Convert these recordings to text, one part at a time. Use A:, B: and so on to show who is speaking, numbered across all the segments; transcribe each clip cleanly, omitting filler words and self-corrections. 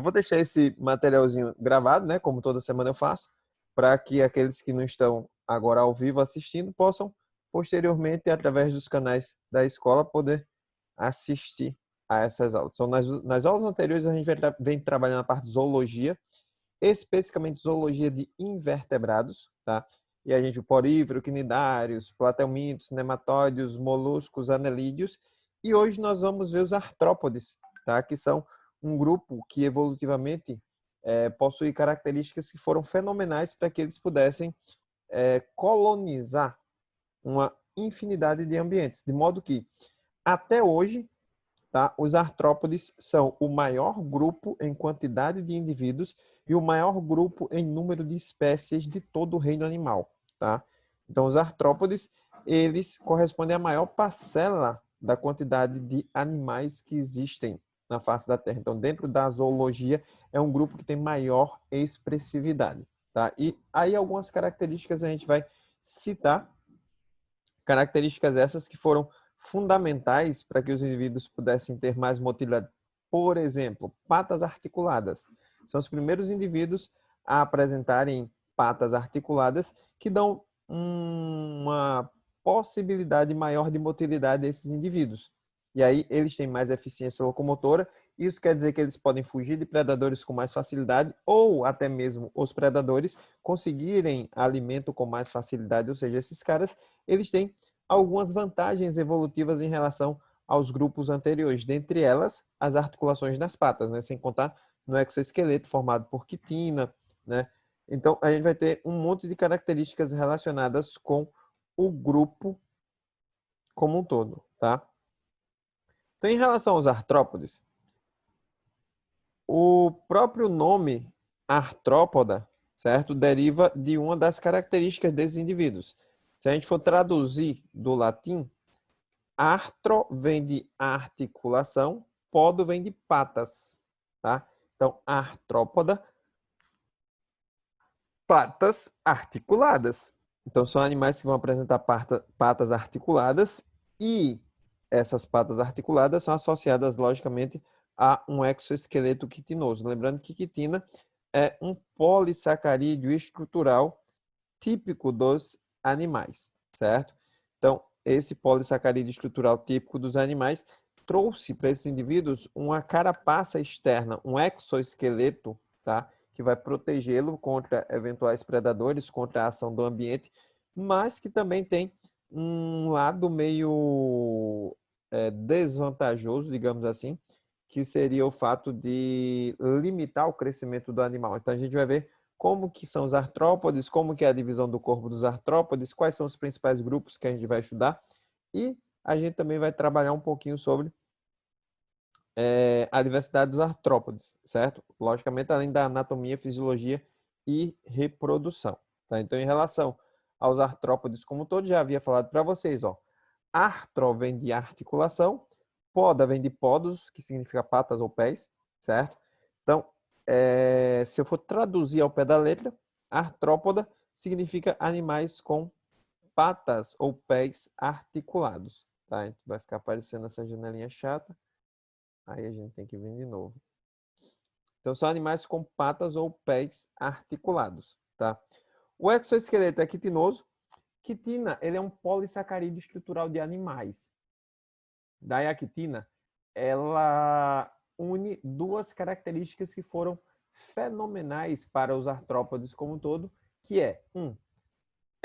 A: Vou deixar esse materialzinho gravado, né? Como toda semana eu faço, para que aqueles que não estão agora ao vivo assistindo possam posteriormente, através dos canais da escola, poder assistir a essas aulas. Então, nas aulas anteriores, a gente vem trabalhando a parte de zoologia, especificamente zoologia de invertebrados, tá? E a gente viu porífero, quinidários, platelmintos, nematóides, moluscos, anelídeos. E hoje nós vamos ver os artrópodes, tá? Que são um grupo que evolutivamente possui características que foram fenomenais para que eles pudessem colonizar uma infinidade de ambientes. De modo que, até hoje, tá, os artrópodes são o maior grupo em quantidade de indivíduos e o maior grupo em número de espécies de todo o reino animal. Tá? Então, os artrópodes, eles correspondem à maior parcela da quantidade de animais que existem na face da Terra. Então, dentro da zoologia, é um grupo que tem maior expressividade. Tá? E aí algumas características a gente vai citar, características essas que foram fundamentais para que os indivíduos pudessem ter mais motilidade. Por exemplo, patas articuladas. São os primeiros indivíduos a apresentarem patas articuladas que dão uma possibilidade maior de motilidade a esses indivíduos. E aí eles têm mais eficiência locomotora. Isso quer dizer que eles podem fugir de predadores com mais facilidade ou até mesmo os predadores conseguirem alimento com mais facilidade. Ou seja, esses caras, eles têm algumas vantagens evolutivas em relação aos grupos anteriores, dentre elas as articulações das patas, né? Sem contar no exoesqueleto formado por quitina, né? Então, a gente vai ter um monte de características relacionadas com o grupo como um todo, tá? Então, em relação aos artrópodes, o próprio nome artrópoda, certo? Deriva de uma das características desses indivíduos. Se a gente for traduzir do latim, artro vem de articulação, podo vem de patas, tá? Então, artrópoda, patas articuladas. Então, são animais que vão apresentar patas articuladas e essas patas articuladas são associadas, logicamente, a um exoesqueleto quitinoso. Lembrando que quitina é um polissacarídeo estrutural típico dos animais, certo? Então, esse polissacarídeo estrutural típico dos animais trouxe para esses indivíduos uma carapaça externa, um exoesqueleto, tá? Que vai protegê-lo contra eventuais predadores, contra a ação do ambiente, mas que também tem um lado meio desvantajoso, digamos assim, que seria o fato de limitar o crescimento do animal. Então, a gente vai ver como que são os artrópodes, como que é a divisão do corpo dos artrópodes, quais são os principais grupos que a gente vai estudar e a gente também vai trabalhar um pouquinho sobre a diversidade dos artrópodes, certo? Logicamente, além da anatomia, fisiologia e reprodução. Tá? Então, em relação aos artrópodes como um todo, já havia falado para vocês, ó, artro vem de articulação, poda vem de podos, que significa patas ou pés, certo? Então, se eu for traduzir ao pé da letra, artrópoda significa animais com patas ou pés articulados. Tá? Então, vai ficar aparecendo essa janelinha chata. Aí a gente tem que vir de novo. Então, são animais com patas ou pés articulados. Tá? O exoesqueleto é quitinoso. Quitina, ele é um polissacarídeo estrutural de animais. Daí a quitina, ela une duas características que foram fenomenais para os artrópodes como um todo, que é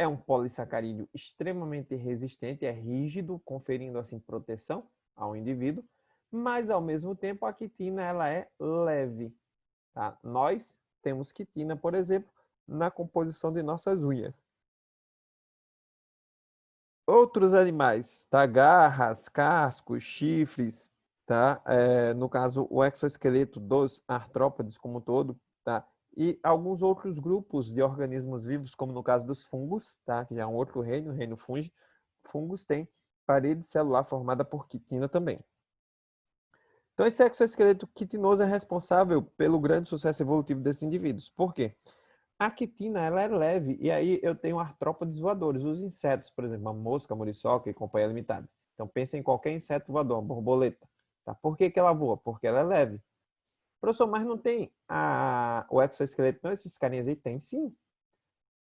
A: um polissacarídeo extremamente resistente, é rígido, conferindo assim proteção ao indivíduo, mas ao mesmo tempo a quitina ela é leve. Tá? Nós temos quitina, por exemplo, na composição de nossas unhas. Outros animais, tá? Garras, cascos, chifres, tá? No caso, o exoesqueleto dos artrópodes como um todo, tá? E alguns outros grupos de organismos vivos, como no caso dos fungos, tá? Que já é um outro reino, o reino fungi. Fungos têm parede celular formada por quitina também. Então, esse exoesqueleto quitinoso é responsável pelo grande sucesso evolutivo desses indivíduos. Por quê? A quitina ela é leve e aí eu tenho artrópodes voadores, os insetos, por exemplo, a mosca, a muriçoca e companhia limitada. Então pensa em qualquer inseto voador, uma borboleta. Tá? Por que ela voa? Porque ela é leve. Professor, mas não tem o exoesqueleto, não? Esses carinhas aí tem, sim.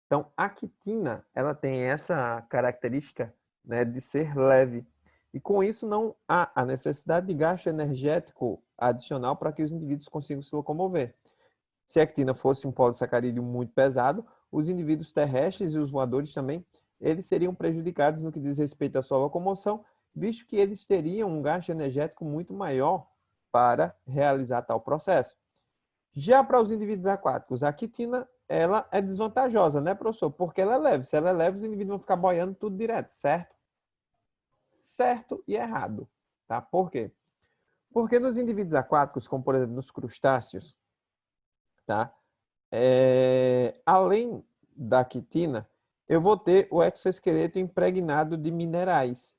A: Então, a quitina, ela tem essa característica, né, de ser leve. E com isso não há a necessidade de gasto energético adicional para que os indivíduos consigam se locomover. Se a quitina fosse um polissacarídeo muito pesado, os indivíduos terrestres e os voadores também, eles seriam prejudicados no que diz respeito à sua locomoção, visto que eles teriam um gasto energético muito maior para realizar tal processo. Já para os indivíduos aquáticos, a quitina, ela é desvantajosa, né, professor? Porque ela é leve. Se ela é leve, os indivíduos vão ficar boiando tudo direto, certo? Certo e errado, tá? Por quê? Porque nos indivíduos aquáticos, como por exemplo nos crustáceos, tá? Além da quitina, eu vou ter o exoesqueleto impregnado de minerais,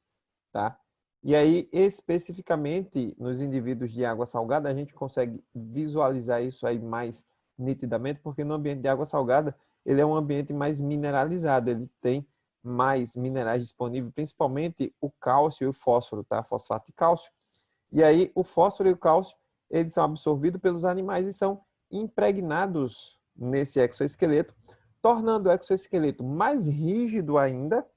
A: tá? E aí, especificamente nos indivíduos de água salgada, a gente consegue visualizar isso aí mais nitidamente, porque no ambiente de água salgada, ele é um ambiente mais mineralizado, ele tem mais minerais disponíveis, principalmente o cálcio e o fósforo, tá? Fosfato de cálcio. E aí, o fósforo e o cálcio, eles são absorvidos pelos animais e são impregnados nesse exoesqueleto, tornando o exoesqueleto mais rígido ainda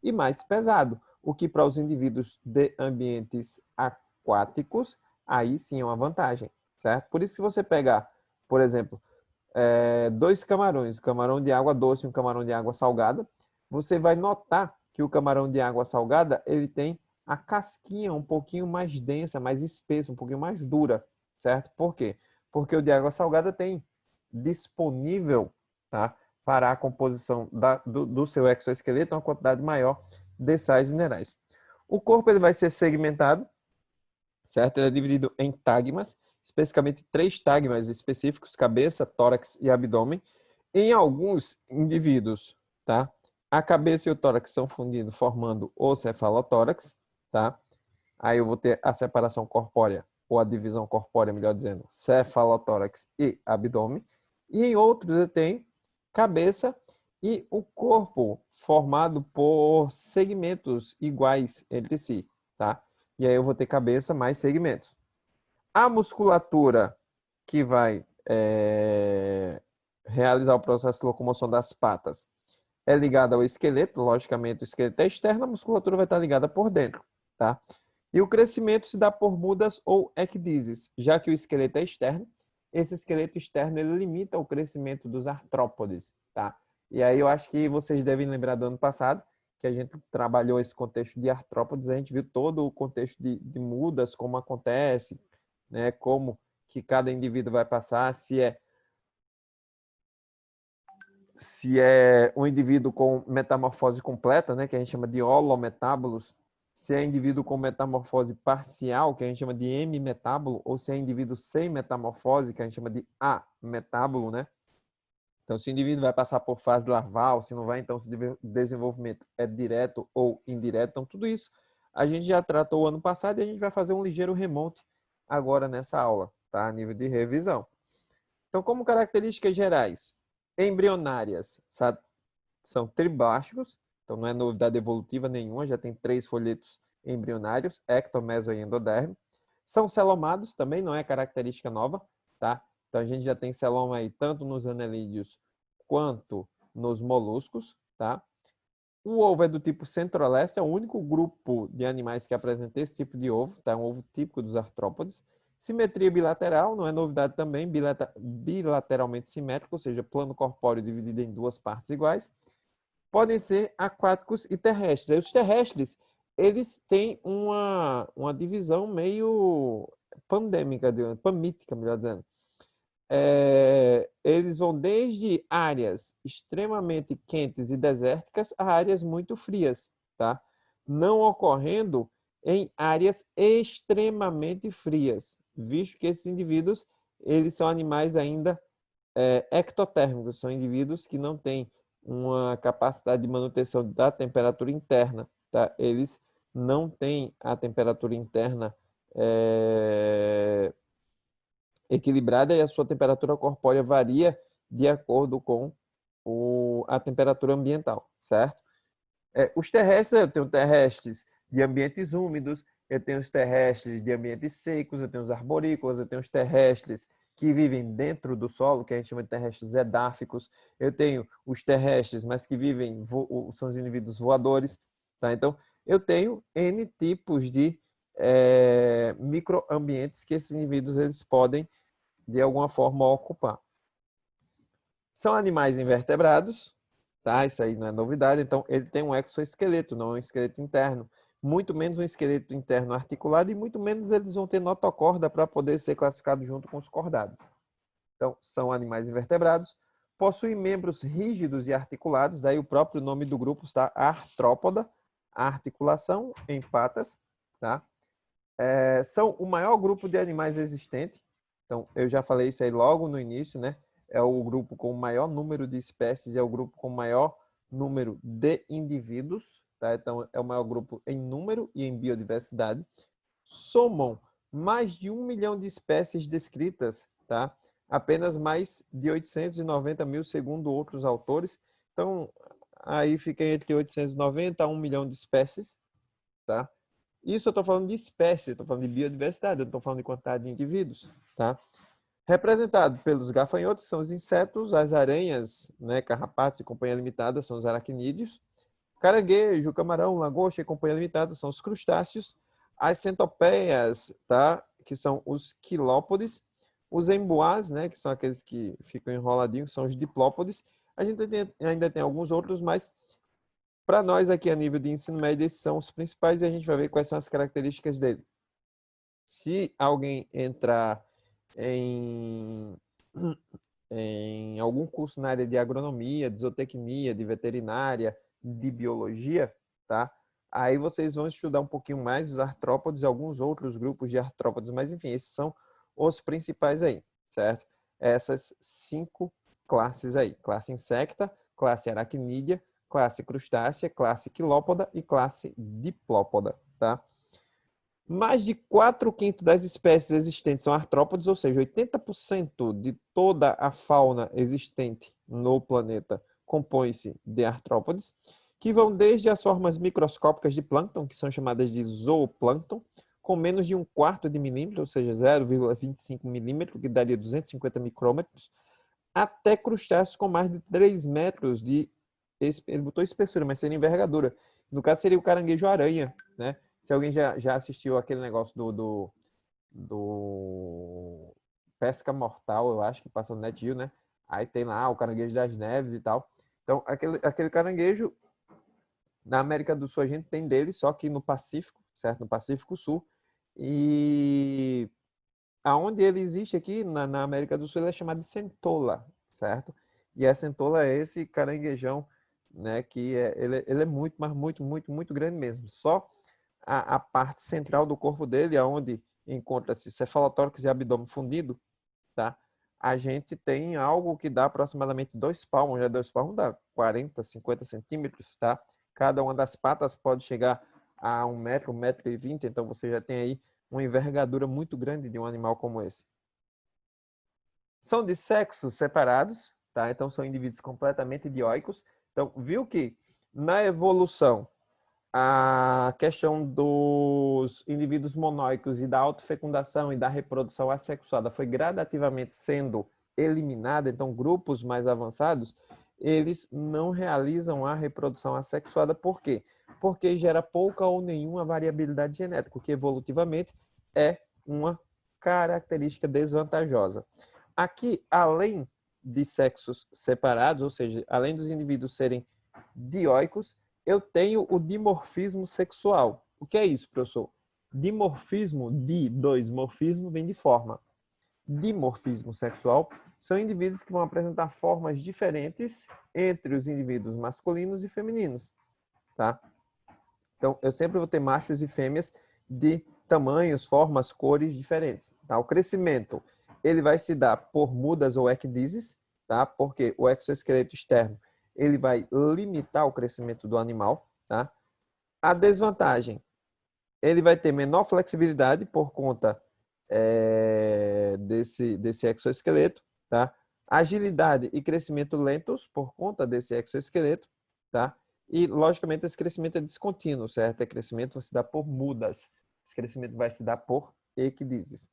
A: e mais pesado, o que para os indivíduos de ambientes aquáticos, aí sim é uma vantagem, certo? Por isso, se você pegar, por exemplo, dois camarões, um camarão de água doce e um camarão de água salgada, você vai notar que o camarão de água salgada, ele tem a casquinha um pouquinho mais densa, mais espessa, um pouquinho mais dura, certo? Por quê? Porque o de água salgada tem disponível, tá, para a composição do seu exoesqueleto uma quantidade maior de sais minerais. O corpo ele vai ser segmentado, certo? Ele é dividido em tagmas, especificamente 3 tagmas específicos, cabeça, tórax e abdômen. Em alguns indivíduos, tá? A cabeça e o tórax são fundidos formando o cefalotórax, tá? Aí eu vou ter a separação corpórea, ou a divisão corpórea, melhor dizendo, cefalotórax e abdômen. E em outros eu tenho cabeça e o corpo formado por segmentos iguais entre si, tá? E aí eu vou ter cabeça mais segmentos. A musculatura que vai realizar o processo de locomoção das patas é ligada ao esqueleto, logicamente o esqueleto é externo, a musculatura vai estar ligada por dentro, tá? E o crescimento se dá por mudas ou ecdísis, já que o esqueleto é externo, esse esqueleto externo ele limita o crescimento dos artrópodes, tá? E aí eu acho que vocês devem lembrar do ano passado, que a gente trabalhou esse contexto de artrópodes, a gente viu todo o contexto de mudas, como acontece, né? Como que cada indivíduo vai passar, se é um indivíduo com metamorfose completa, né, que a gente chama de holometábolos, se é indivíduo com metamorfose parcial, que a gente chama de hemimetábolo, ou se é indivíduo sem metamorfose, que a gente chama de ametábolo, né? Então, se o indivíduo vai passar por fase larval, se não vai, então, se o desenvolvimento é direto ou indireto. Então, tudo isso a gente já tratou ano passado e a gente vai fazer um ligeiro remonte agora nessa aula, tá? A nível de revisão. Então, como características gerais, embrionárias são triblásticos, então não é novidade evolutiva nenhuma, já tem 3 folhetos embrionários, ecto, meso e endoderme. São celomados, também não é característica nova, tá? Então a gente já tem celoma aí tanto nos anelídeos quanto nos moluscos, tá? O ovo é do tipo centro-leste, é o único grupo de animais que apresenta esse tipo de ovo, tá? É um ovo típico dos artrópodes. Simetria bilateral, não é novidade também, bilateralmente simétrico, ou seja, plano corpóreo dividido em 2 partes iguais. Podem ser aquáticos e terrestres. Aí, os terrestres, eles têm uma divisão meio pandêmica, pamítica, melhor dizendo. Eles vão desde áreas extremamente quentes e desérticas a áreas muito frias, tá? Não ocorrendo em áreas extremamente frias, visto que esses indivíduos, eles são animais ainda ectotérmicos, são indivíduos que não têm uma capacidade de manutenção da temperatura interna, tá? Eles não têm a temperatura interna equilibrada e a sua temperatura corpórea varia de acordo com a temperatura ambiental, certo? Os terrestres, eu tenho terrestres de ambientes úmidos, eu tenho os terrestres de ambientes secos, eu tenho os arborícolas, eu tenho os terrestres que vivem dentro do solo, que a gente chama de terrestres edáficos, eu tenho os terrestres, mas que vivem, são os indivíduos voadores, tá? Então, eu tenho N tipos de microambientes que esses indivíduos eles podem, de alguma forma, ocupar. São animais invertebrados, tá? Isso aí não é novidade. Então, ele tem um exoesqueleto, não um esqueleto interno. Muito menos um esqueleto interno articulado e muito menos eles vão ter notocorda para poder ser classificado junto com os cordados. Então, são animais invertebrados, possuem membros rígidos e articulados, daí o próprio nome do grupo está artrópoda, a articulação em patas, tá? São o maior grupo de animais existente. Então, eu já falei isso aí logo no início, né? É o grupo com o maior número de espécies, é o grupo com o maior número de indivíduos, tá? Então, é o maior grupo em número e em biodiversidade. Somam mais de 1 milhão de espécies descritas, tá? Apenas mais de 890 mil, segundo outros autores. Então, aí fica entre 890 a 1 milhão de espécies, tá? Isso eu estou falando de espécie, estou falando de biodiversidade, eu estou falando de quantidade de indivíduos, tá? Representado pelos gafanhotos, são os insetos, as aranhas, né, carrapatos e companhia limitada, são os aracnídeos. Caranguejo, camarão, lagosta e companhia limitada, são os crustáceos. As centopeias, tá, que são os quilópodes. Os emboás, né, que são aqueles que ficam enroladinhos, são os diplópodes. A gente ainda tem alguns outros, mas para nós aqui a nível de ensino médio, esses são os principais e a gente vai ver quais são as características dele. Se alguém entrar em algum curso na área de agronomia, de zootecnia, de veterinária, de biologia, tá? Aí vocês vão estudar um pouquinho mais os artrópodes e alguns outros grupos de artrópodes, mas enfim, esses são os principais aí, certo? Essas 5 classes aí: classe insecta, classe aracnídea, classe crustácea, classe quilópoda e classe diplópoda, tá? Mais de 4/5 das espécies existentes são artrópodes, ou seja, 80% de toda a fauna existente no planeta compõe-se de artrópodes, que vão desde as formas microscópicas de plâncton, que são chamadas de zooplâncton, com menos de 1/4 de milímetro, ou seja, 0,25 milímetro, que daria 250 micrômetros, até crustáceos com mais de 3 metros de, ele botou espessura, mas seria envergadura. No caso, seria o caranguejo-aranha, né? Se alguém já assistiu aquele negócio do Pesca Mortal, eu acho que passou no NetGeo, né? Aí tem lá o caranguejo das neves e tal. Então, aquele caranguejo, na América do Sul a gente tem dele, só que no Pacífico, certo? No Pacífico Sul. E aonde ele existe aqui, na América do Sul, ele é chamado de centola, certo? E a centola é esse caranguejão, né? Que ele é muito, mas muito, muito, muito grande mesmo. Só a parte central do corpo dele, onde encontra-se cefalotórax e abdômen fundido, tá? A gente tem algo que dá aproximadamente 2 palmos, já 2 palmos dá 40, 50 centímetros, tá? Cada uma das patas pode chegar a 1 metro, 1,20 m, então você já tem aí uma envergadura muito grande de um animal como esse. São de sexos separados, tá? Então são indivíduos completamente dioicos. Então, viu que na evolução a questão dos indivíduos monóicos e da autofecundação e da reprodução assexuada foi gradativamente sendo eliminada, então grupos mais avançados, eles não realizam a reprodução assexuada. Por quê? Porque gera pouca ou nenhuma variabilidade genética, o que evolutivamente é uma característica desvantajosa. Aqui, além de sexos separados, ou seja, além dos indivíduos serem dioicos, eu tenho o dimorfismo sexual. O que é isso, professor? Dimorfismo, morfismo vem de forma. Dimorfismo sexual são indivíduos que vão apresentar formas diferentes entre os indivíduos masculinos e femininos, tá? Então, eu sempre vou ter machos e fêmeas de tamanhos, formas, cores diferentes, tá? O crescimento, ele vai se dar por mudas ou ecdísis, tá? Porque o exoesqueleto externo, ele vai limitar o crescimento do animal, tá? A desvantagem, ele vai ter menor flexibilidade por conta desse exoesqueleto, tá? Agilidade e crescimento lentos por conta desse exoesqueleto, tá? E, logicamente, esse crescimento é descontínuo, certo? É crescimento se dá por mudas, Esse crescimento vai se dar por equidízis.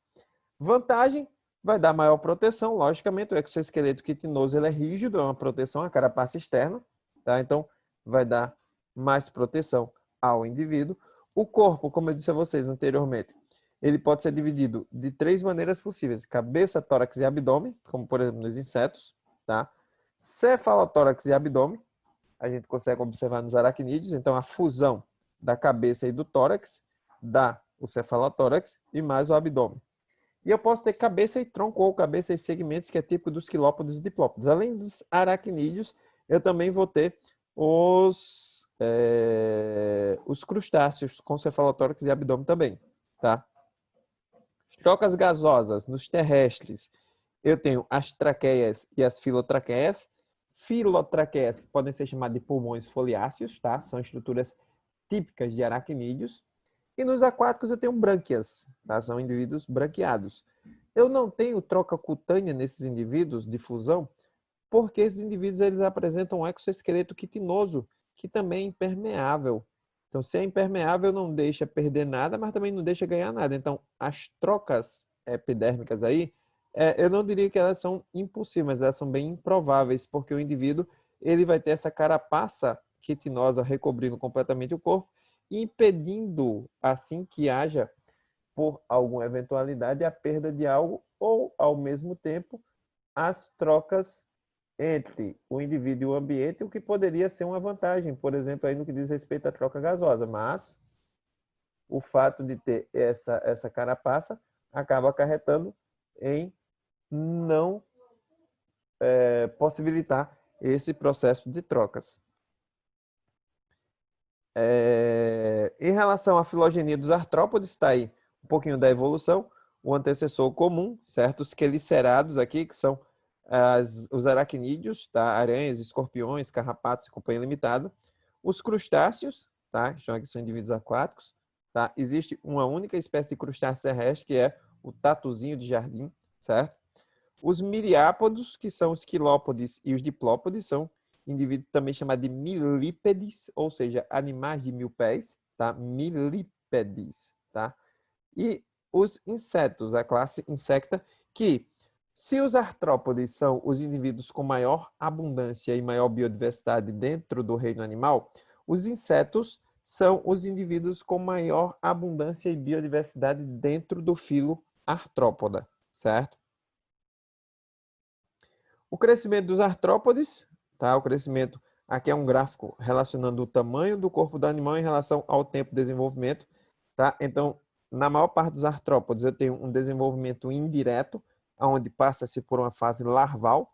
A: Vantagem, vai dar maior proteção, logicamente, o exoesqueleto quitinoso ele é rígido, é uma proteção à carapaça externa, tá? Então, vai dar mais proteção ao indivíduo. O corpo, como eu disse a vocês anteriormente, ele pode ser dividido de 3 maneiras possíveis: cabeça, tórax e abdômen, como por exemplo nos insetos, tá? Cefalotórax e abdômen, a gente consegue observar nos aracnídeos, então a fusão da cabeça e do tórax dá o cefalotórax e mais o abdômen. E eu posso ter cabeça e tronco ou cabeça e segmentos, que é tipo dos quilópodes e diplópodes. Além dos aracnídeos, eu também vou ter os crustáceos com cefalotórax e abdômen também, tá? Trocas gasosas nos terrestres, eu tenho as traqueias e as filotraqueias. Filotraqueias, que podem ser chamadas de pulmões foliáceos, tá? São estruturas típicas de aracnídeos. E nos aquáticos eu tenho brânquias, tá? São indivíduos branqueados. Eu não tenho troca cutânea nesses indivíduos de fusão, porque esses indivíduos eles apresentam um exoesqueleto quitinoso, que também é impermeável. Então, se é impermeável, não deixa perder nada, mas também não deixa ganhar nada. Então, as trocas epidérmicas aí, eu não diria que elas são impossíveis, mas elas são bem improváveis, porque o indivíduo ele vai ter essa carapaça quitinosa recobrindo completamente o corpo, impedindo, assim que haja, por alguma eventualidade, a perda de algo ou, ao mesmo tempo, as trocas entre o indivíduo e o ambiente, o que poderia ser uma vantagem, por exemplo, aí no que diz respeito à troca gasosa, mas o fato de ter essa carapaça acaba acarretando em não possibilitar esse processo de trocas. Em relação à filogenia dos artrópodes, está aí um pouquinho da evolução, o antecessor comum, certo? Os quelicerados aqui, que são os aracnídeos, tá? Aranhas, escorpiões, carrapatos e companhia limitada. Os crustáceos, tá? Que são indivíduos aquáticos, tá? Existe uma única espécie de crustáceo terrestre, que é o tatuzinho de jardim, certo? Os miriápodos, que são os quilópodes e os diplópodes, são indivíduos também chamados de milípedes, ou seja, animais de 1000 pés, tá? Milípedes, tá? E os insetos, a classe insecta, que se os artrópodes são os indivíduos com maior abundância e maior biodiversidade dentro do reino animal, os insetos são os indivíduos com maior abundância e biodiversidade dentro do filo artrópoda, certo? O crescimento dos artrópodes, tá? O crescimento, aqui é um gráfico relacionando o tamanho do corpo do animal em relação ao tempo de desenvolvimento, tá? Então, na maior parte dos artrópodes, eu tenho um desenvolvimento indireto, onde passa-se por uma fase larval.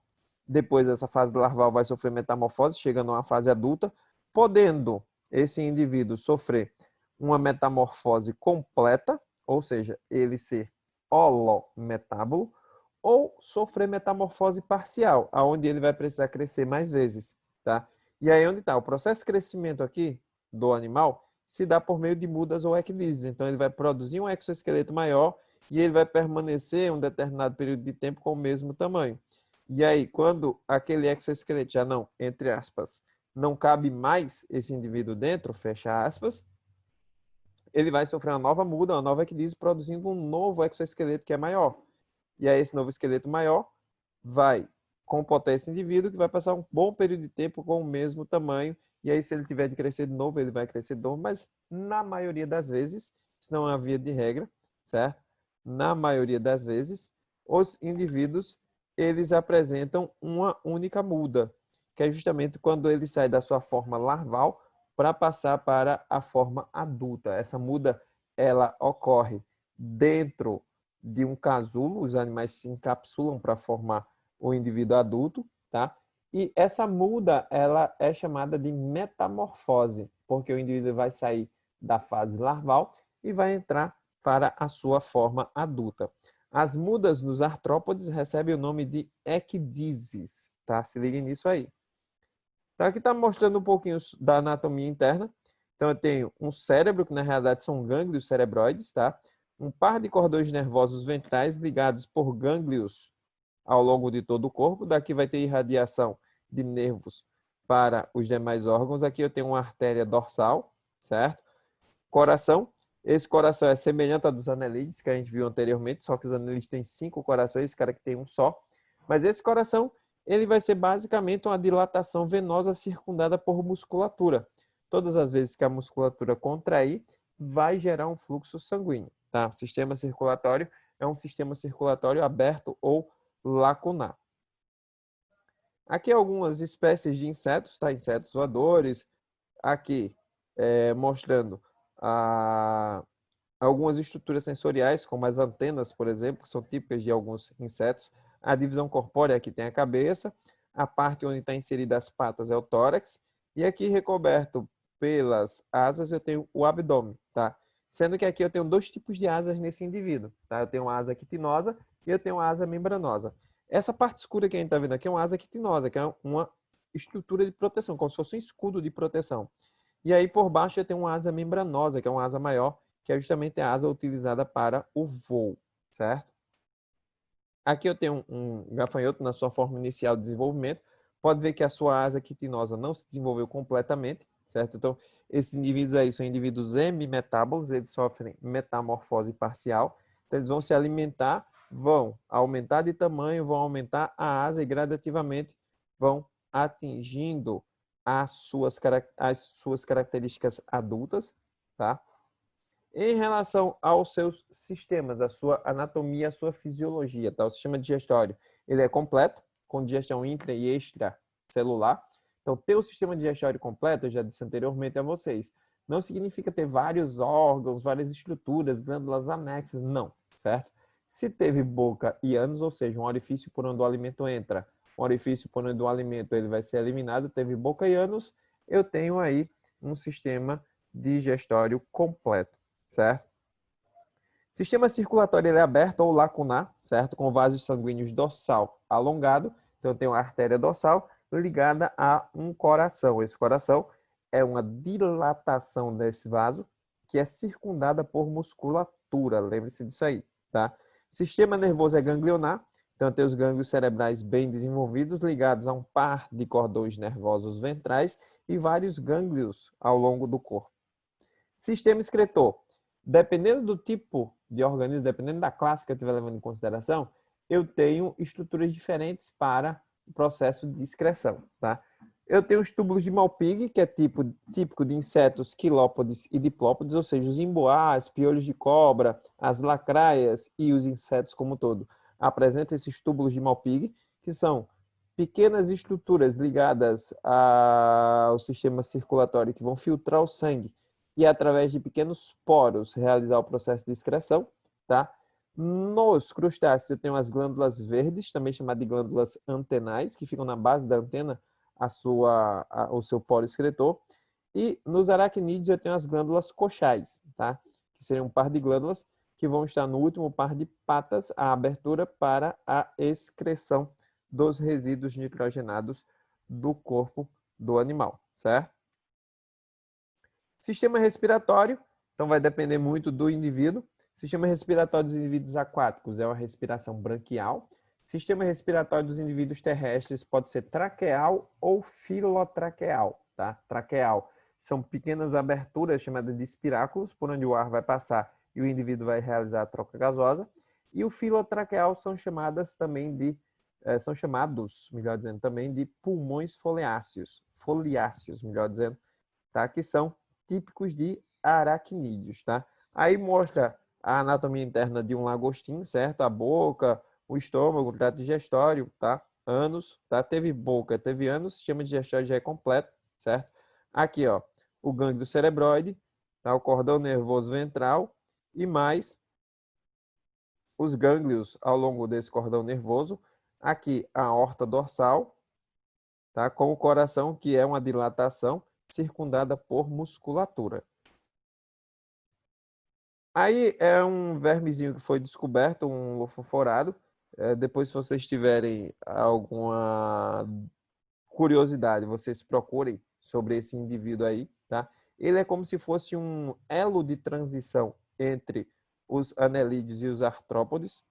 A: Depois, essa fase larval vai sofrer metamorfose, chegando a uma fase adulta, podendo esse indivíduo sofrer uma metamorfose completa, ou seja, ele ser holometábolo, ou sofrer metamorfose parcial, aonde ele vai precisar crescer mais vezes, tá? E aí onde está? O processo de crescimento aqui do animal se dá por meio de mudas ou equidídeses. Então ele vai produzir um exoesqueleto maior e ele vai permanecer um determinado período de tempo com o mesmo tamanho. E aí, quando aquele exoesqueleto já não, entre aspas, não cabe mais esse indivíduo dentro, fecha aspas, ele vai sofrer uma nova muda, uma nova equidídese, produzindo um novo exoesqueleto que é maior. E aí esse novo esqueleto maior vai comportar esse indivíduo que vai passar um bom período de tempo com o mesmo tamanho. E aí se ele tiver de crescer de novo, ele vai crescer de novo. Mas na maioria das vezes, isso não é uma via de regra, certo? Na maioria das vezes, os indivíduos, eles apresentam uma única muda, que é justamente quando ele sai da sua forma larval para passar para a forma adulta. Essa muda, ela ocorre dentro de um casulo, os animais se encapsulam para formar o indivíduo adulto, tá? E essa muda, ela é chamada de metamorfose, porque o indivíduo vai sair da fase larval e vai entrar para a sua forma adulta. As mudas nos artrópodes recebem o nome de equidídeses, tá? Se liguem nisso aí. Então aqui está mostrando um pouquinho da anatomia interna. Então eu tenho um cérebro, que na realidade são gânglios cerebroides, tá? Um par de cordões nervosos ventrais ligados por gânglios ao longo de todo o corpo. Daqui vai ter irradiação de nervos para os demais órgãos. Aqui eu tenho uma artéria dorsal, certo? Coração, Esse coração é semelhante ao dos anelídeos que a gente viu anteriormente, só que os anelídeos têm 5 corações, esse cara aqui tem um só. Mas esse coração, ele vai ser basicamente uma dilatação venosa circundada por musculatura. Todas as vezes que a musculatura contrair, vai gerar um fluxo sanguíneo. Tá? O sistema circulatório é um sistema circulatório aberto ou lacunar. Aqui algumas espécies de insetos, tá? Insetos voadores. Aqui mostrando algumas estruturas sensoriais, como as antenas, por exemplo, que são típicas de alguns insetos. A divisão corpórea, aqui tem a cabeça. A parte onde está inserida as patas é o tórax. E aqui recoberto pelas asas eu tenho o abdômen, tá? Sendo que aqui eu tenho dois tipos de asas nesse indivíduo, tá? Eu tenho uma asa quitinosa e eu tenho uma asa membranosa. Essa parte escura que a gente está vendo aqui é uma asa quitinosa, que é uma estrutura de proteção, como se fosse um escudo de proteção. E aí por baixo eu tenho uma asa membranosa, que é uma asa maior, que é justamente a asa utilizada para o voo, certo? Aqui eu tenho um gafanhoto na sua forma inicial de desenvolvimento. Pode ver que a sua asa quitinosa não se desenvolveu completamente, certo? Então, esses indivíduos aí são indivíduos hemimetábolos, eles sofrem metamorfose parcial. Então, eles vão se alimentar, vão aumentar de tamanho, vão aumentar a asa e gradativamente vão atingindo as suas características adultas, tá? Em relação aos seus sistemas, a sua anatomia, a sua fisiologia, tá? O sistema digestório, ele é completo, com digestão intra e extracelular. Então, ter o sistema digestório completo, eu já disse anteriormente a vocês, não significa ter vários órgãos, várias estruturas, glândulas anexas, não, certo? Se teve boca e ânus, ou seja, um orifício por onde o alimento entra, um orifício por onde o alimento ele vai ser eliminado, teve boca e ânus, eu tenho aí um sistema digestório completo, certo? Sistema circulatório ele é aberto ou lacunar, certo? Com vasos sanguíneos dorsal alongado. Então, tem uma artéria dorsal ligada a um coração. Esse coração é uma dilatação desse vaso que é circundada por musculatura. Lembre-se disso aí, tá? Sistema nervoso é ganglionar. Então, tem os gânglios cerebrais bem desenvolvidos, ligados a um par de cordões nervosos ventrais e vários gânglios ao longo do corpo. Sistema excretor. Dependendo do tipo de organismo, dependendo da classe que eu estiver levando em consideração, eu tenho estruturas diferentes para o processo de excreção, tá? Eu tenho os túbulos de Malpighi, que é típico de insetos quilópodes e diplópodes, ou seja, os emboás, piolhos de cobra, as lacraias e os insetos como um todo. Apresenta esses túbulos de Malpighi, que são pequenas estruturas ligadas ao sistema circulatório que vão filtrar o sangue e através de pequenos poros realizar o processo de excreção, tá? Nos crustáceos eu tenho as glândulas verdes, também chamadas de glândulas antenais, que ficam na base da antena, o seu poro excretor. E nos aracnídeos eu tenho as glândulas coxais, tá? Que seriam um par de glândulas que vão estar no último par de patas, a abertura para a excreção dos resíduos nitrogenados do corpo do animal, certo? Sistema respiratório, então vai depender muito do indivíduo. Sistema respiratório dos indivíduos aquáticos é uma respiração branquial. Sistema respiratório dos indivíduos terrestres pode ser traqueal ou filotraqueal, tá? Traqueal são pequenas aberturas chamadas de espiráculos, por onde o ar vai passar e o indivíduo vai realizar a troca gasosa. E o filotraqueal são chamados, melhor dizendo, também de pulmões foliáceos, melhor dizendo, tá? Que são típicos de aracnídeos, tá? Aí mostra a anatomia interna de um lagostim, certo? A boca, o estômago, o trato digestório, tá? Ânus, tá? Teve boca, teve ânus, o sistema digestório já é completo, certo? Aqui, ó, o gânglio cerebroide, tá? O cordão nervoso ventral e mais os gânglios ao longo desse cordão nervoso. Aqui, a aorta dorsal, tá? Com o coração, que é uma dilatação circundada por musculatura. Aí é um vermezinho que foi descoberto, um lofoforado. Depois, se vocês tiverem alguma curiosidade, vocês procurem sobre esse indivíduo aí, tá? Ele é como se fosse um elo de transição entre os anelídeos e os artrópodes.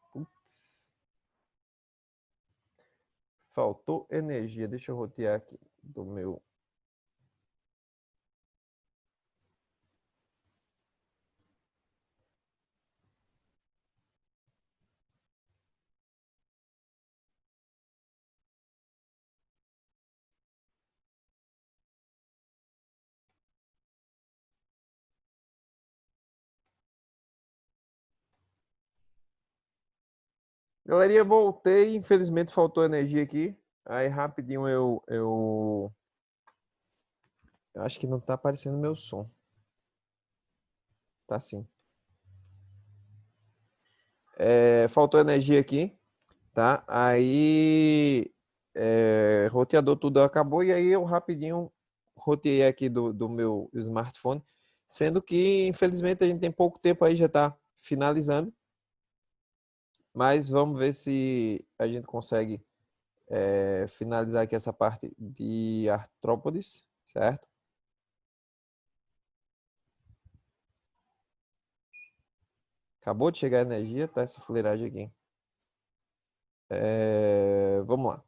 A: Faltou energia. Deixa eu rotear aqui do meu. Galerinha, voltei. Infelizmente faltou energia aqui. Aí rapidinho eu acho que não tá aparecendo meu som. Tá sim. Faltou energia aqui, tá? Aí roteador tudo acabou e aí eu rapidinho roteei aqui do meu smartphone, sendo que infelizmente a gente tem pouco tempo aí, já tá finalizando, mas vamos ver se a gente consegue finalizar aqui essa parte de artrópodes, certo? Acabou de chegar a energia, tá? Essa fuleiragem aqui. Vamos lá.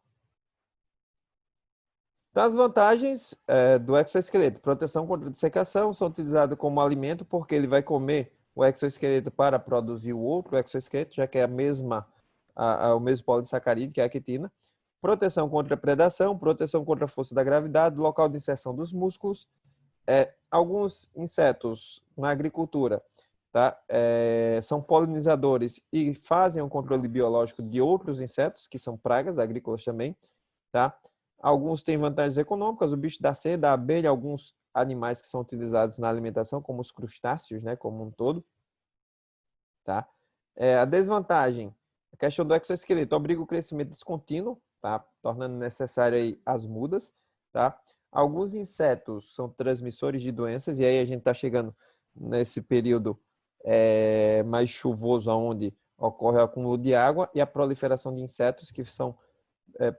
A: Então, as vantagens do exoesqueleto. Proteção contra dissecação, são utilizados como alimento porque ele vai comer o exoesqueleto para produzir o outro exoesqueleto, já que é o mesmo polissacarídeo, que é a quitina. Proteção contra predação, proteção contra a força da gravidade, local de inserção dos músculos. Alguns insetos na agricultura, tá? São polinizadores e fazem o controle biológico de outros insetos, que são pragas agrícolas também, tá? Alguns têm vantagens econômicas, o bicho da seda, a abelha, alguns animais que são utilizados na alimentação, como os crustáceos, né, como um todo, tá? A desvantagem, a questão do exoesqueleto, obriga o crescimento descontínuo, tá? Tornando necessário aí as mudas, tá? Alguns insetos são transmissores de doenças, e aí a gente está chegando nesse período mais chuvoso, onde ocorre o acúmulo de água e a proliferação de insetos que são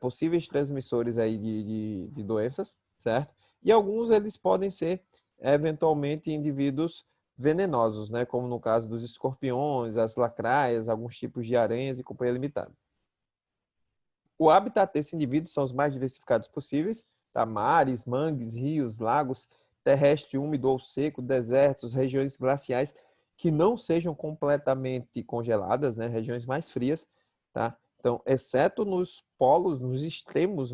A: possíveis transmissores aí de doenças, certo? E alguns eles podem ser eventualmente indivíduos venenosos, né? Como no caso dos escorpiões, as lacraias, alguns tipos de aranhas e companhia limitada. O habitat desse indivíduo são os mais diversificados possíveis, tá? Mares, mangues, rios, lagos, terrestre úmido ou seco, desertos, regiões glaciais que não sejam completamente congeladas, né? Regiões mais frias, tá? Então, exceto nos polos, nos extremos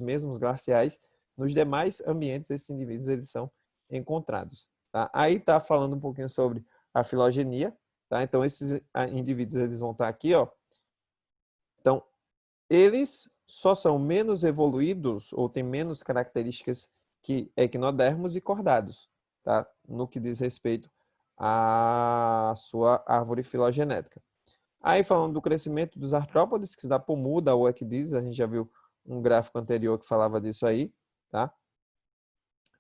A: mesmo glaciais, nos demais ambientes esses indivíduos eles são encontrados, tá? Aí tá falando um pouquinho sobre a filogenia, tá? Então esses indivíduos eles vão estar aqui, ó. Então, eles só são menos evoluídos ou têm menos características que equinodermos e cordados, tá? No que diz respeito à sua árvore filogenética. Aí falando do crescimento dos artrópodes, que se dá por muda ou equidizes, a gente já viu um gráfico anterior que falava disso aí, tá?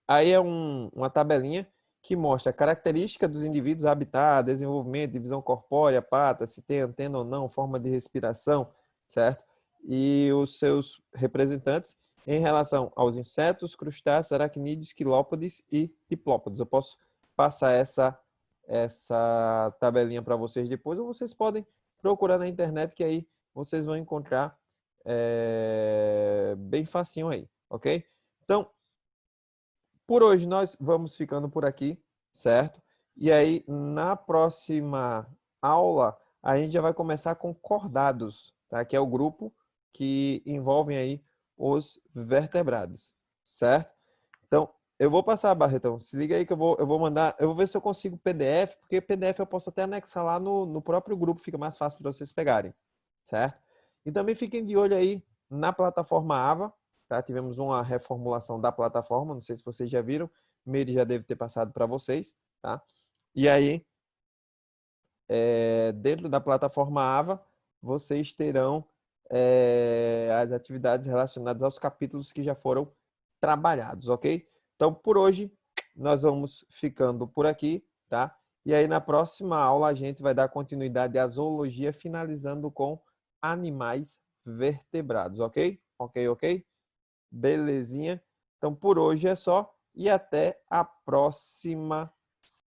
A: Aí é uma tabelinha que mostra a característica dos indivíduos, habitat, desenvolvimento, divisão corpórea, pata, se tem antena ou não, forma de respiração, certo? E os seus representantes em relação aos insetos, crustáceos, aracnídeos, quilópodes e diplópodes. Eu posso passar essa tabelinha para vocês depois, ou vocês podem procurar na internet, que aí vocês vão encontrar bem facinho aí, ok? Então, por hoje nós vamos ficando por aqui, certo? E aí, na próxima aula, a gente já vai começar com cordados, tá? Que é o grupo que envolve aí os vertebrados, certo? Então, eu vou passar, Barretão. Se liga aí que eu vou mandar. Eu vou ver se eu consigo PDF, porque PDF eu posso até anexar lá no próprio grupo, fica mais fácil para vocês pegarem, certo? E também fiquem de olho aí na plataforma Ava, tá? Tivemos uma reformulação da plataforma, não sei se vocês já viram, Meire já deve ter passado para vocês, tá? E aí, dentro da plataforma Ava, vocês terão as atividades relacionadas aos capítulos que já foram trabalhados, ok? Então, por hoje, nós vamos ficando por aqui, tá? E aí, na próxima aula, a gente vai dar continuidade à zoologia, finalizando com animais vertebrados, ok? Ok, ok? Belezinha. Então, por hoje é só e até a próxima